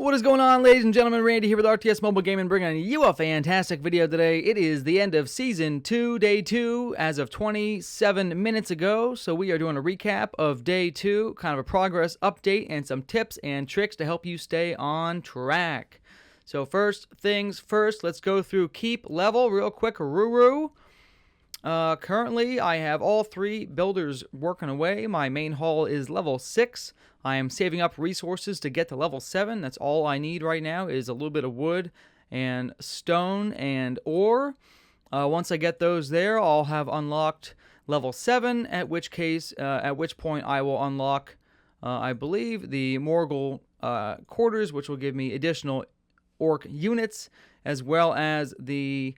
What is going on, ladies and gentlemen? Randy here with RTS Mobile Gaming, bringing you a fantastic video today. It is the end of Season 2, Day 2, as of 27 minutes ago. So we are doing a recap of Day 2, kind of a progress update, and some tips and tricks to help you stay on track. So first things first, let's go through keep level real quick. Currently, I have all three builders working away. My main haul is level 6. I am saving up resources to get to level 7. That's all I need right now is a little bit of wood and stone and ore. Once I get those there, I'll have unlocked level 7, at which point I will unlock, I believe, the Morgul quarters, which will give me additional orc units, as well as the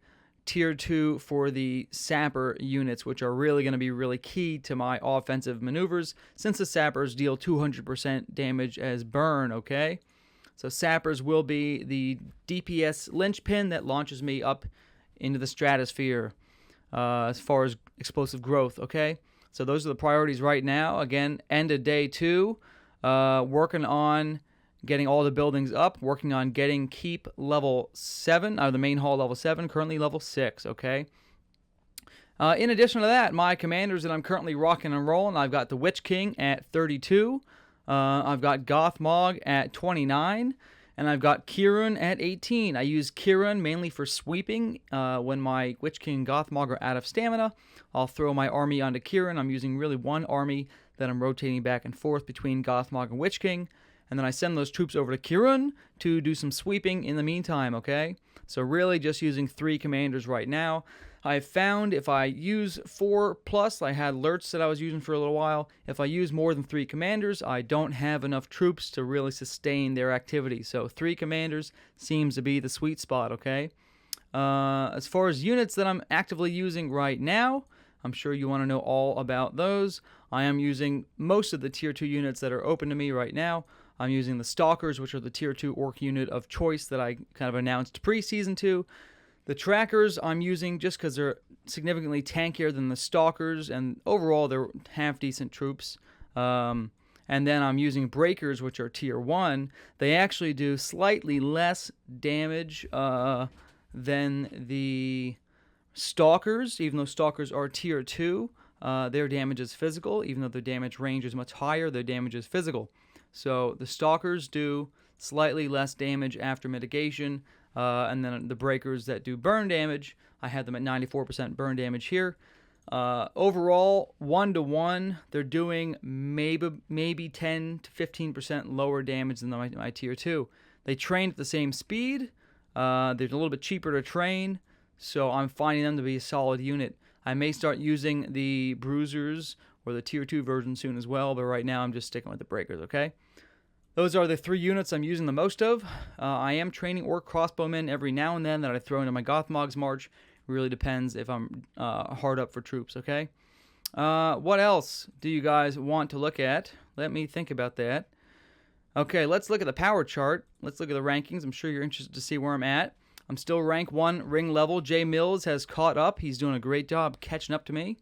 Tier 2 for the sapper units, which are really going to be really key to my offensive maneuvers, since the sappers deal 200% damage as burn, okay? So sappers will be the DPS linchpin that launches me up into the stratosphere as far as explosive growth, okay? So those are the priorities right now. Again, end of Day 2, working on getting all the buildings up, working on getting keep level 7, the main hall level 7, currently level 6, okay? In addition to that, my commanders that I'm currently rocking and rolling, I've got the Witch King at 32, I've got Gothmog at 29, and I've got Kirun at 18. I use Kirun mainly for sweeping. When my Witch King and Gothmog are out of stamina, I'll throw my army onto Kirun. I'm using really one army that I'm rotating back and forth between Gothmog and Witch King. And then I send those troops over to Kirun to do some sweeping in the meantime, okay? So really just using 3 commanders right now. I've found if I use 4+, I had alerts that I was using for a little while. If I use more than 3 commanders, I don't have enough troops to really sustain their activity. So 3 commanders seems to be the sweet spot, okay? As far as units that I'm actively using right now, I'm sure you want to know all about those. I am using most of the Tier 2 units that are open to me right now. I'm using the Stalkers, which are the Tier 2 Orc unit of choice that I kind of announced pre-Season 2. The Trackers I'm using just because they're significantly tankier than the Stalkers, and overall they're half-decent troops. And then I'm using Breakers, which are Tier 1. They actually do slightly less damage than the Stalkers, even though Stalkers are Tier 2. Their damage is physical. Even though their damage range is much higher, their damage is physical. So the Stalkers do slightly less damage after mitigation, and then the Breakers that do burn damage, I have them at 94% burn damage here. Overall, 1-to-1, they're doing maybe 10 to 15% lower damage than my Tier 2. They train at the same speed. They're a little bit cheaper to train, so I'm finding them to be a solid unit. I may start using the Bruisers or the Tier 2 version soon as well, but right now I'm just sticking with the Breakers, okay? Those are the 3 units I'm using the most of. I am training Orc Crossbowmen every now and then that I throw into my Gothmog's March. It really depends if I'm hard up for troops, okay? What else do you guys want to look at? Let me think about that. Okay, let's look at the power chart. Let's look at the rankings. I'm sure you're interested to see where I'm at. I'm still rank 1 ring level. Jay Mills has caught up. He's doing a great job catching up to me.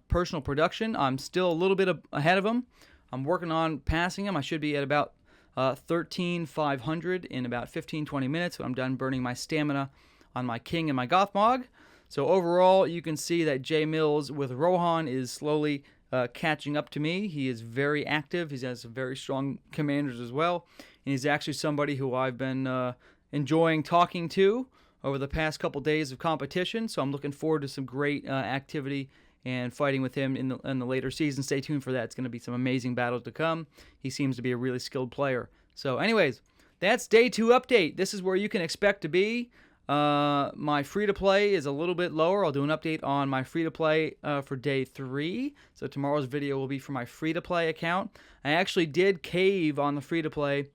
Personal production, I'm still a little bit ahead of him. I'm working on passing him. I should be at about 13,500 in about 15-20 minutes when I'm done burning my stamina on my King and my Gothmog. So overall, you can see that Jay Mills with Rohan is slowly catching up to me. He is very active. He has some very strong commanders as well. And he's actually somebody who I've been enjoying talking to over the past couple days of competition. So I'm looking forward to some great activity and fighting with him in the later season. Stay tuned for that. It's going to be some amazing battles to come. He seems to be a really skilled player. So anyways, that's Day 2 update. This is where you can expect to be. My free-to-play is a little bit lower. I'll do an update on my free-to-play for Day 3. So tomorrow's video will be for my free-to-play account. I actually did cave on the free-to-play.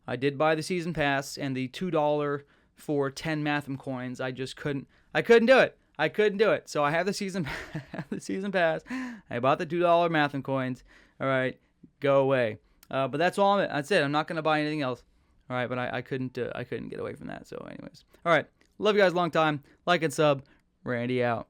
I did buy the season pass and the $2 for 10 Matham coins. I couldn't do it. I couldn't do it. So I have the season pass. I bought the $2 Matham coins. All right, go away. But that's all. That's it. I'm not going to buy anything else. All right, but I couldn't get away from that. So anyways. All right. Love you guys a long time. Like and sub. Randy out.